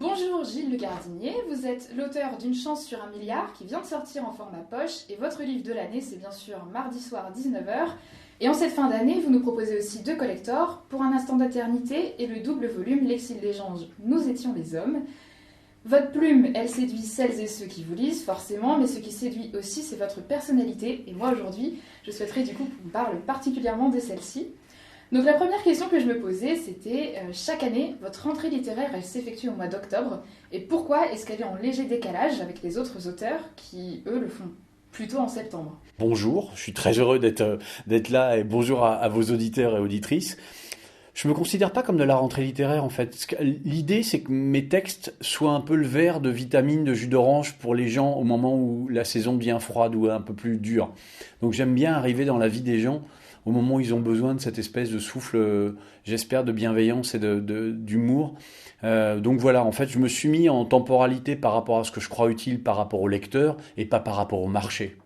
Bonjour Gilles Le Gardinier, vous êtes l'auteur d'Une chance sur un milliard qui vient de sortir en format poche et votre livre de l'année c'est bien sûr Mardi soir 19h. Et en cette fin d'année, vous nous proposez aussi deux collectors, Pour un instant d'éternité et le double volume L'exil des anges, Nous étions les hommes. Votre plume, elle séduit celles et ceux qui vous lisent, forcément, mais ce qui séduit aussi, c'est votre personnalité. Et moi, aujourd'hui, je souhaiterais du coup qu'on parle particulièrement de celle-ci. Donc la première question que je me posais, c'était, chaque année, votre rentrée littéraire, elle s'effectue au mois d'octobre. Et pourquoi est-ce qu'elle est en léger décalage avec les autres auteurs qui, eux, le font plutôt en septembre? Bonjour, je suis très heureux d'être là et bonjour à vos auditeurs et auditrices. Je me considère pas comme de la rentrée littéraire en fait. L'idée c'est que mes textes soient un peu le verre de vitamines, de jus d'orange pour les gens au moment où la saison devient froide ou un peu plus dure. Donc j'aime bien arriver dans la vie des gens au moment où ils ont besoin de cette espèce de souffle, j'espère, de bienveillance et d'humour. Donc voilà, en fait je me suis mis en temporalité par rapport à ce que je crois utile par rapport au lecteur et pas par rapport au marché.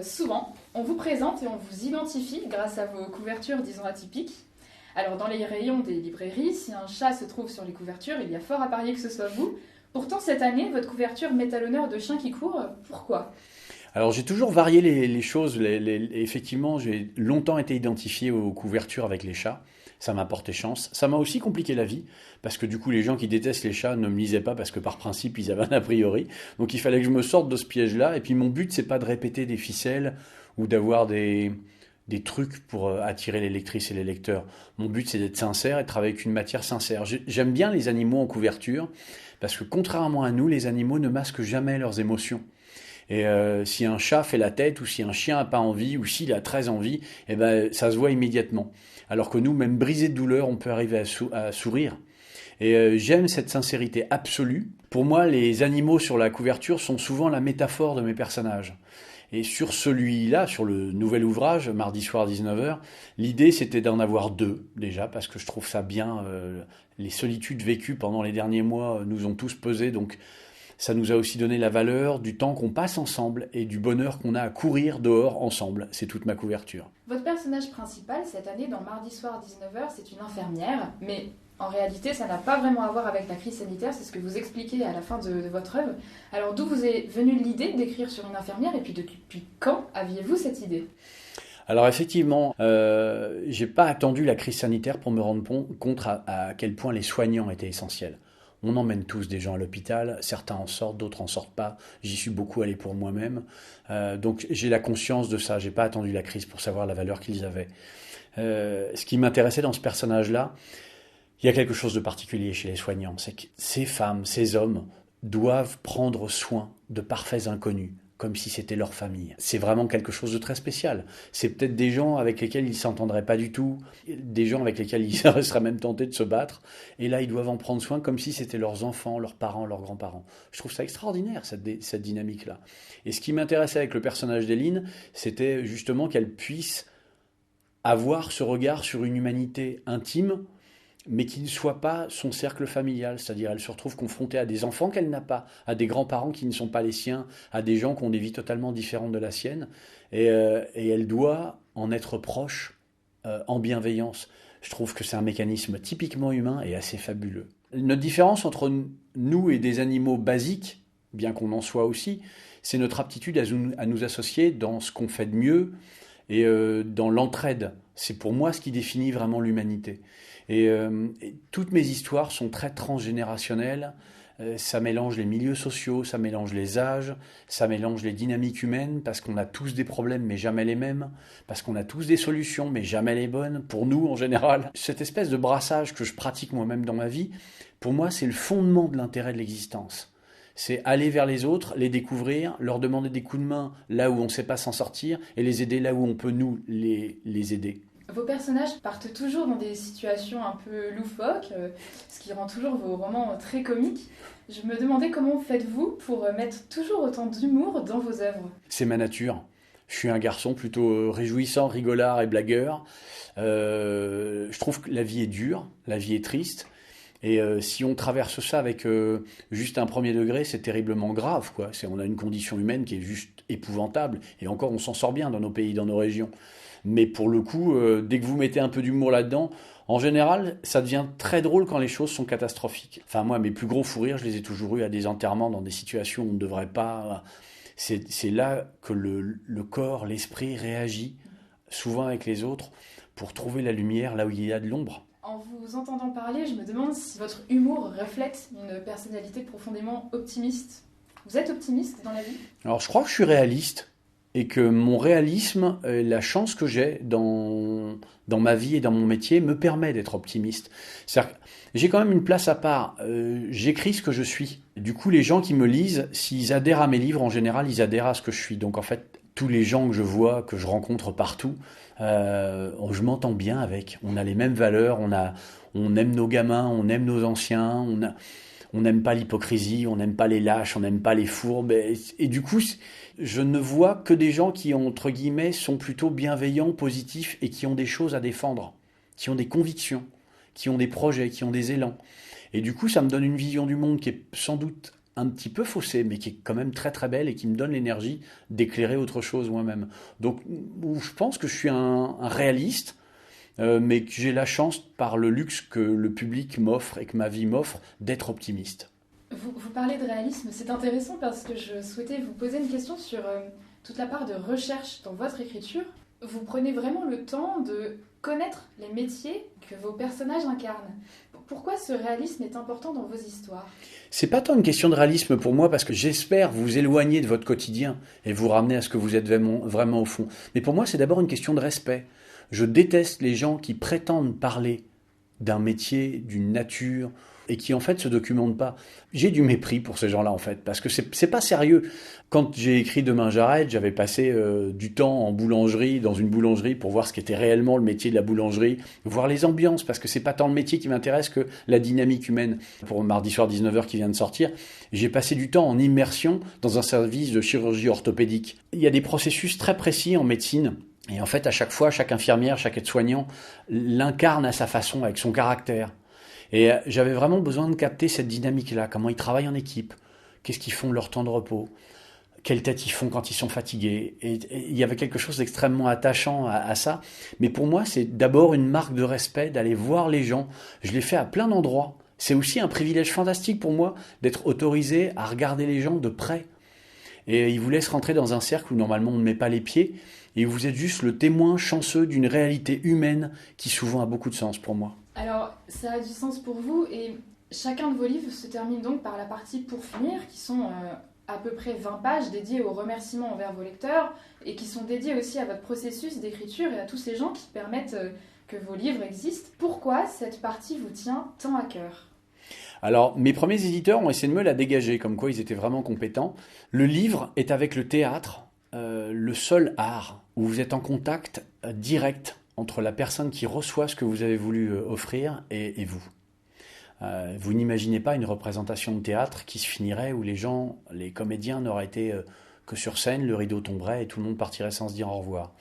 Souvent, on vous présente et on vous identifie grâce à vos couvertures, disons, atypiques. Alors, dans les rayons des librairies, si un chat se trouve sur les couvertures, il y a fort à parier que ce soit vous. Pourtant, cette année, votre couverture met à l'honneur de chiens qui courent. Pourquoi ? Alors j'ai toujours varié les choses. Effectivement, j'ai longtemps été identifié aux couvertures avec les chats. Ça m'a porté chance. Ça m'a aussi compliqué la vie, parce que du coup, les gens qui détestent les chats ne me lisaient pas, parce que par principe, ils avaient un a priori. Donc il fallait que je me sorte de ce piège-là. Et puis mon but, c'est pas de répéter des ficelles ou d'avoir des trucs pour attirer les lectrices et les lecteurs. Mon but, c'est d'être sincère et de travailler avec une matière sincère. J'aime bien les animaux en couverture, parce que contrairement à nous, les animaux ne masquent jamais leurs émotions. Et si un chat fait la tête, ou si un chien n'a pas envie, ou s'il a très envie, eh ben, ça se voit immédiatement. Alors que nous, même brisés de douleur, on peut arriver à sourire. Et j'aime cette sincérité absolue. Pour moi, les animaux sur la couverture sont souvent la métaphore de mes personnages. Et sur celui-là, sur le nouvel ouvrage, Mardi soir 19h, l'idée c'était d'en avoir deux déjà, parce que je trouve ça bien. Les solitudes vécues pendant les derniers mois nous ont tous pesé, donc ça nous a aussi donné la valeur du temps qu'on passe ensemble et du bonheur qu'on a à courir dehors ensemble. C'est toute ma couverture. Votre personnage principal, cette année, dans Mardi soir 19h, c'est une infirmière, mais en réalité, ça n'a pas vraiment à voir avec la crise sanitaire, c'est ce que vous expliquez à la fin de votre œuvre. Alors d'où vous est venue l'idée d'écrire sur une infirmière, et puis depuis quand aviez-vous cette idée ? Alors effectivement, j'ai pas attendu la crise sanitaire pour me rendre compte à quel point les soignants étaient essentiels. On emmène tous des gens à l'hôpital, certains en sortent, d'autres en sortent pas. J'y suis beaucoup allé pour moi-même. Donc j'ai la conscience de ça, j'ai pas attendu la crise pour savoir la valeur qu'ils avaient. Ce qui m'intéressait dans ce personnage-là, il y a quelque chose de particulier chez les soignants, c'est que ces femmes, ces hommes doivent prendre soin de parfaits inconnus, comme si c'était leur famille. C'est vraiment quelque chose de très spécial. C'est peut-être des gens avec lesquels ils ne s'entendraient pas du tout, des gens avec lesquels ils seraient même tentés de se battre, et là ils doivent en prendre soin comme si c'était leurs enfants, leurs parents, leurs grands-parents. Je trouve ça extraordinaire, cette dynamique-là. Et ce qui m'intéressait avec le personnage d'Éline, c'était justement qu'elle puisse avoir ce regard sur une humanité intime, mais qui ne soit pas son cercle familial, c'est-à-dire elle se retrouve confrontée à des enfants qu'elle n'a pas, à des grands-parents qui ne sont pas les siens, à des gens qui ont des vies totalement différentes de la sienne, et elle doit en être proche en bienveillance. Je trouve que c'est un mécanisme typiquement humain et assez fabuleux. Notre différence entre nous et des animaux basiques, bien qu'on en soit aussi, c'est notre aptitude à nous associer dans ce qu'on fait de mieux et dans l'entraide. C'est pour moi ce qui définit vraiment l'humanité. Et toutes mes histoires sont très transgénérationnelles. Ça mélange les milieux sociaux, ça mélange les âges, ça mélange les dynamiques humaines, parce qu'on a tous des problèmes, mais jamais les mêmes, parce qu'on a tous des solutions, mais jamais les bonnes, pour nous en général. Cette espèce de brassage que je pratique moi-même dans ma vie, pour moi, c'est le fondement de l'intérêt de l'existence. C'est aller vers les autres, les découvrir, leur demander des coups de main là où on ne sait pas s'en sortir, et les aider là où on peut nous les aider. Vos personnages partent toujours dans des situations un peu loufoques, ce qui rend toujours vos romans très comiques. Je me demandais comment faites-vous pour mettre toujours autant d'humour dans vos œuvres ? C'est ma nature. Je suis un garçon plutôt réjouissant, rigolard et blagueur. Je trouve que la vie est dure, la vie est triste. Et si on traverse ça avec juste un premier degré, c'est terriblement grave, quoi. On a une condition humaine qui est juste épouvantable. Et encore, on s'en sort bien dans nos pays, dans nos régions. Mais pour le coup, dès que vous mettez un peu d'humour là-dedans, en général, ça devient très drôle quand les choses sont catastrophiques. Enfin, moi, mes plus gros fous rires, je les ai toujours eus à des enterrements, dans des situations où on ne devrait pas. C'est là que le corps, l'esprit réagit, souvent avec les autres, pour trouver la lumière là où il y a de l'ombre. En vous entendant parler, je me demande si votre humour reflète une personnalité profondément optimiste. Vous êtes optimiste dans la vie ? Alors, je crois que je suis réaliste et que mon réalisme, la chance que j'ai dans ma vie et dans mon métier me permet d'être optimiste. C'est-à-dire que j'ai quand même une place à part. J'écris ce que je suis. Du coup, les gens qui me lisent, s'ils adhèrent à mes livres, en général, ils adhèrent à ce que je suis. Donc, en fait, tous les gens que je vois, que je rencontre partout, je m'entends bien avec. On a les mêmes valeurs, on aime nos gamins, on aime nos anciens, on n'aime pas l'hypocrisie, on n'aime pas les lâches, on n'aime pas les fourbes. Et du coup, je ne vois que des gens qui, entre guillemets, sont plutôt bienveillants, positifs et qui ont des choses à défendre, qui ont des convictions, qui ont des projets, qui ont des élans. Et du coup, ça me donne une vision du monde qui est sans doute un petit peu faussée, mais qui est quand même très très belle et qui me donne l'énergie d'éclairer autre chose moi-même. Donc, je pense que je suis un réaliste, mais que j'ai la chance, par le luxe que le public m'offre et que ma vie m'offre, d'être optimiste. Vous parlez de réalisme, c'est intéressant parce que je souhaitais vous poser une question sur toute la part de recherche dans votre écriture. Vous prenez vraiment le temps de connaître les métiers que vos personnages incarnent. Pourquoi ce réalisme est important dans vos histoires ? C'est pas tant une question de réalisme pour moi, parce que j'espère vous éloigner de votre quotidien et vous ramener à ce que vous êtes vraiment au fond. Mais pour moi, c'est d'abord une question de respect. Je déteste les gens qui prétendent parler d'un métier, d'une nature, et qui en fait se documentent pas. J'ai du mépris pour ces gens-là en fait, parce que c'est pas sérieux. Quand j'ai écrit Demain j'arrête, j'avais passé du temps en boulangerie, dans une boulangerie, pour voir ce qu'était réellement le métier de la boulangerie, voir les ambiances, parce que c'est pas tant le métier qui m'intéresse que la dynamique humaine. Pour Mardi soir 19h qui vient de sortir, j'ai passé du temps en immersion dans un service de chirurgie orthopédique. Il y a des processus très précis en médecine. Et en fait, à chaque fois, chaque infirmière, chaque aide-soignant l'incarne à sa façon, avec son caractère. Et j'avais vraiment besoin de capter cette dynamique-là, comment ils travaillent en équipe, qu'est-ce qu'ils font de leur temps de repos, quelle tête ils font quand ils sont fatigués. Et il y avait quelque chose d'extrêmement attachant à ça. Mais pour moi, c'est d'abord une marque de respect d'aller voir les gens. Je l'ai fait à plein d'endroits. C'est aussi un privilège fantastique pour moi d'être autorisé à regarder les gens de près. Et ils vous laissent rentrer dans un cercle où normalement on ne met pas les pieds. Et vous êtes juste le témoin chanceux d'une réalité humaine qui souvent a beaucoup de sens pour moi. Alors, ça a du sens pour vous, et chacun de vos livres se termine donc par la partie pour finir, qui sont à peu près 20 pages dédiées aux remerciements envers vos lecteurs, et qui sont dédiées aussi à votre processus d'écriture et à tous ces gens qui permettent que vos livres existent. Pourquoi cette partie vous tient tant à cœur ? Alors, mes premiers éditeurs ont essayé de me la dégager, comme quoi ils étaient vraiment compétents. Le livre est avec le théâtre, le seul art où vous êtes en contact direct entre la personne qui reçoit ce que vous avez voulu offrir et vous. Vous n'imaginez pas une représentation de théâtre qui se finirait où les comédiens n'auraient été que sur scène, le rideau tomberait et tout le monde partirait sans se dire au revoir.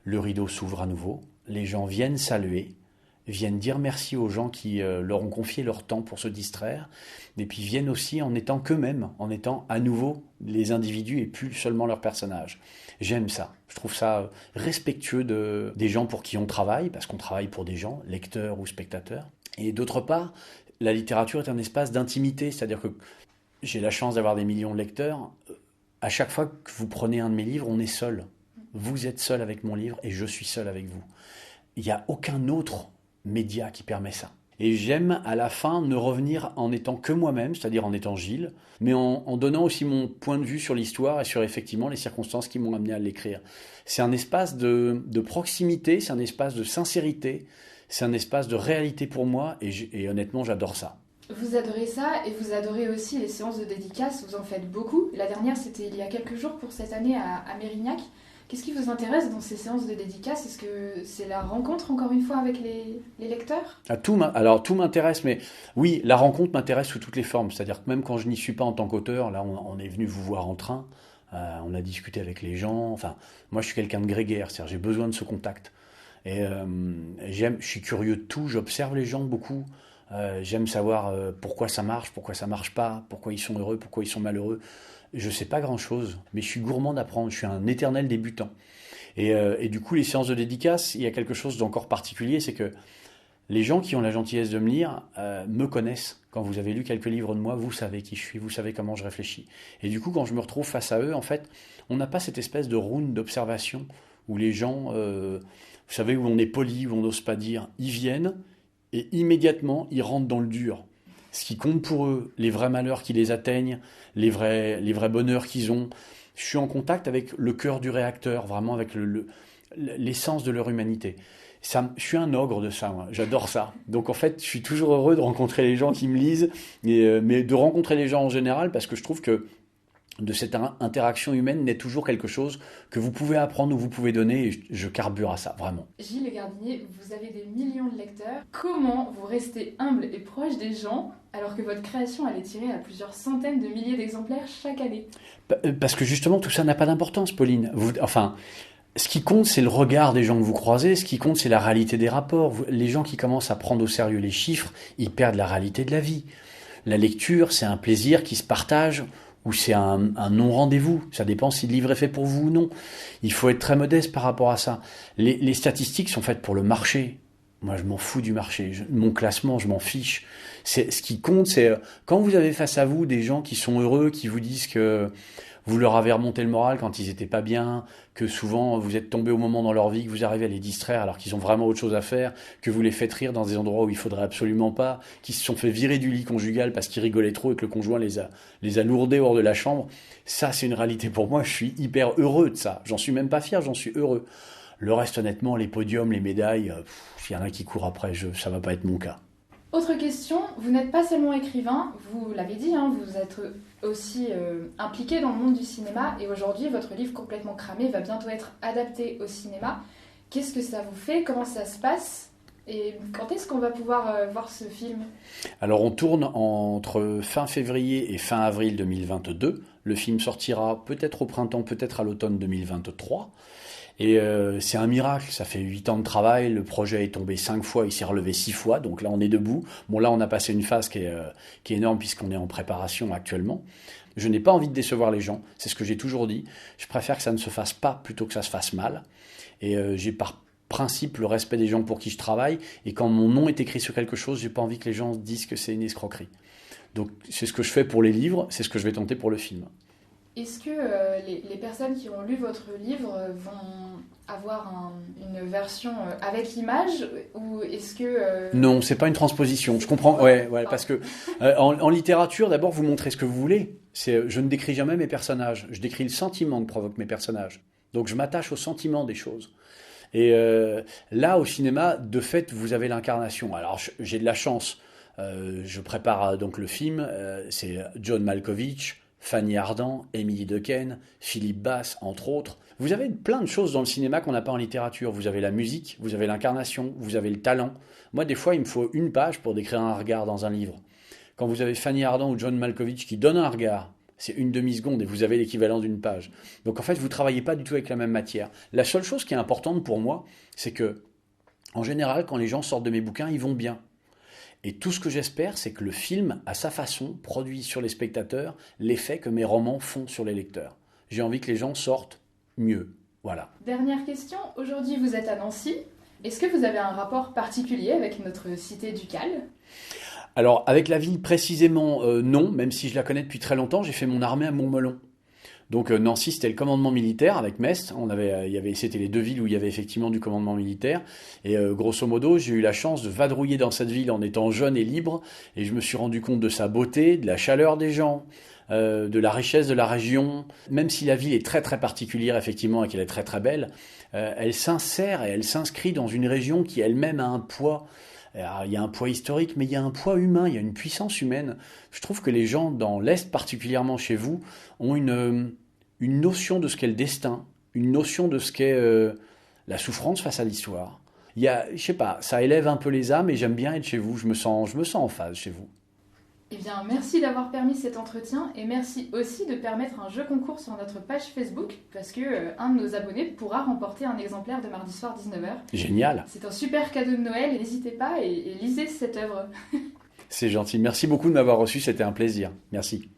Le rideau s'ouvre à nouveau, les gens viennent saluer, viennent dire merci aux gens qui leur ont confié leur temps pour se distraire, et puis viennent aussi en étant qu'eux-mêmes, en étant à nouveau les individus et plus seulement leurs personnages. J'aime ça. Je trouve ça respectueux des gens pour qui on travaille, parce qu'on travaille pour des gens, lecteurs ou spectateurs. Et d'autre part, la littérature est un espace d'intimité, c'est-à-dire que j'ai la chance d'avoir des millions de lecteurs. À chaque fois que vous prenez un de mes livres, on est seul. Vous êtes seul avec mon livre et je suis seul avec vous. Il n'y a aucun autre média qui permet ça. Et j'aime à la fin ne revenir en étant que moi-même, c'est-à-dire en étant Gilles, mais en donnant aussi mon point de vue sur l'histoire et sur effectivement les circonstances qui m'ont amené à l'écrire. C'est un espace de proximité, c'est un espace de sincérité, c'est un espace de réalité pour moi et honnêtement j'adore ça. Vous adorez ça et vous adorez aussi les séances de dédicaces, vous en faites beaucoup. La dernière c'était il y a quelques jours pour cette année à Mérignac. Qu'est-ce qui vous intéresse dans ces séances de dédicaces ? Est-ce que c'est la rencontre, encore une fois, avec les lecteurs ? Tout m'intéresse, mais oui, la rencontre m'intéresse sous toutes les formes. C'est-à-dire que même quand je n'y suis pas en tant qu'auteur, là, on est venu vous voir en train, on a discuté avec les gens. Enfin, moi, je suis quelqu'un de grégaire, c'est-à-dire j'ai besoin de ce contact. Et je suis curieux de tout, j'observe les gens beaucoup. J'aime savoir pourquoi ça marche pas, pourquoi ils sont heureux, pourquoi ils sont malheureux. Je sais pas grand-chose, mais je suis gourmand d'apprendre, je suis un éternel débutant. Et du coup, les séances de dédicace, il y a quelque chose d'encore particulier, c'est que les gens qui ont la gentillesse de me lire me connaissent. Quand vous avez lu quelques livres de moi, vous savez qui je suis, vous savez comment je réfléchis. Et du coup, quand je me retrouve face à eux, en fait, on n'a pas cette espèce de round d'observation où les gens, vous savez, où on est poli, où on n'ose pas dire, ils viennent et immédiatement, ils rentrent dans le dur. Ce qui compte pour eux, les vrais malheurs qui les atteignent, les vrais bonheurs qu'ils ont. Je suis en contact avec le cœur du réacteur, vraiment avec l'essence de leur humanité. Je suis un ogre de ça, moi. J'adore ça. Donc en fait, je suis toujours heureux de rencontrer les gens qui me lisent, mais de rencontrer les gens en général, parce que je trouve que de cette interaction humaine naît toujours quelque chose que vous pouvez apprendre ou vous pouvez donner, et je carbure à ça, vraiment. Gilles Le Gardinier, vous avez des millions de lecteurs. Comment vous restez humble et proche des gens alors que votre création elle est tirée à plusieurs centaines de milliers d'exemplaires chaque année? Parce que justement, tout ça n'a pas d'importance, Pauline. Ce qui compte, c'est le regard des gens que vous croisez. Ce qui compte, c'est la réalité des rapports. Les gens qui commencent à prendre au sérieux les chiffres, ils perdent la réalité de la vie. La lecture, c'est un plaisir qui se partage ou c'est un non-rendez-vous. Ça dépend si le livre est fait pour vous ou non. Il faut être très modeste par rapport à ça. Les statistiques sont faites pour le marché. Moi, je m'en fous du marché. Mon classement, je m'en fiche. Ce qui compte, c'est quand vous avez face à vous des gens qui sont heureux, qui vous disent que vous leur avez remonté le moral quand ils étaient pas bien, que souvent vous êtes tombé au moment dans leur vie que vous arrivez à les distraire alors qu'ils ont vraiment autre chose à faire, que vous les faites rire dans des endroits où il faudrait absolument pas, qu'ils se sont fait virer du lit conjugal parce qu'ils rigolaient trop et que le conjoint les a lourdés hors de la chambre. Ça, c'est une réalité pour moi. Je suis hyper heureux de ça. J'en suis même pas fier, j'en suis heureux. Le reste, honnêtement, les podiums, les médailles, il y en a qui courent après, ça va pas être mon cas. Autre question, vous n'êtes pas seulement écrivain, vous l'avez dit, vous êtes aussi impliqué dans le monde du cinéma et aujourd'hui votre livre Complètement cramé va bientôt être adapté au cinéma. Qu'est-ce que ça vous fait? Comment ça se passe? Et quand est-ce qu'on va pouvoir voir ce film? Alors on tourne entre fin février et fin avril 2022. Le film sortira peut-être au printemps, peut-être à l'automne 2023. Et c'est un miracle, ça fait 8 ans de travail, le projet est tombé 5 fois, il s'est relevé 6 fois, donc là on est debout. Bon là on a passé une phase qui est énorme puisqu'on est en préparation actuellement. Je n'ai pas envie de décevoir les gens, c'est ce que j'ai toujours dit. Je préfère que ça ne se fasse pas plutôt que ça se fasse mal. Et j'ai par principe le respect des gens pour qui je travaille. Et quand mon nom est écrit sur quelque chose, j'ai pas envie que les gens disent que c'est une escroquerie. Donc c'est ce que je fais pour les livres, c'est ce que je vais tenter pour le film. Est-ce que les personnes qui ont lu votre livre vont avoir une version avec image ou est-ce que... Non, c'est pas une transposition. Je comprends. Ouais, parce que en littérature, d'abord, vous montrez ce que vous voulez. Je ne décris jamais mes personnages. Je décris le sentiment que provoquent mes personnages. Donc, je m'attache au sentiment des choses. Et là, au cinéma, de fait, vous avez l'incarnation. Alors, j'ai de la chance. Je prépare donc le film. C'est John Malkovich, Fanny Ardant, Émilie Dequesne, Philippe Bass, entre autres. Vous avez plein de choses dans le cinéma qu'on n'a pas en littérature. Vous avez la musique, vous avez l'incarnation, vous avez le talent. Moi, des fois, il me faut une page pour décrire un regard dans un livre. Quand vous avez Fanny Ardant ou John Malkovich qui donnent un regard, c'est une demi-seconde et vous avez l'équivalent d'une page. Donc en fait, vous ne travaillez pas du tout avec la même matière. La seule chose qui est importante pour moi, c'est que, en général, quand les gens sortent de mes bouquins, ils vont bien. Et tout ce que j'espère, c'est que le film, à sa façon, produit sur les spectateurs l'effet que mes romans font sur les lecteurs. J'ai envie que les gens sortent mieux. Voilà. Dernière question. Aujourd'hui, vous êtes à Nancy. Est-ce que vous avez un rapport particulier avec notre cité ducale ? Alors, avec la ville précisément, non, même si je la connais depuis très longtemps. J'ai fait mon armée à Montmelon. Donc Nancy, c'était le commandement militaire avec Metz. C'était les deux villes où il y avait effectivement du commandement militaire. Et grosso modo, j'ai eu la chance de vadrouiller dans cette ville en étant jeune et libre. Et je me suis rendu compte de sa beauté, de la chaleur des gens, de la richesse de la région. Même si la ville est très très particulière effectivement et qu'elle est très très belle, elle s'insère et elle s'inscrit dans une région qui elle-même a un poids. Alors, il y a un poids historique, mais il y a un poids humain, il y a une puissance humaine. Je trouve que les gens, dans l'Est particulièrement chez vous, ont une notion de ce qu'est le destin, une notion de ce qu'est la souffrance face à l'histoire. Je sais pas, ça élève un peu les âmes et j'aime bien être chez vous, je me sens en phase chez vous. Eh bien, merci d'avoir permis cet entretien et merci aussi de permettre un jeu concours sur notre page Facebook parce que un de nos abonnés pourra remporter un exemplaire de mardi soir 19h. Génial. C'est un super cadeau de Noël, n'hésitez pas et lisez cette œuvre. C'est gentil. Merci beaucoup de m'avoir reçu, c'était un plaisir. Merci.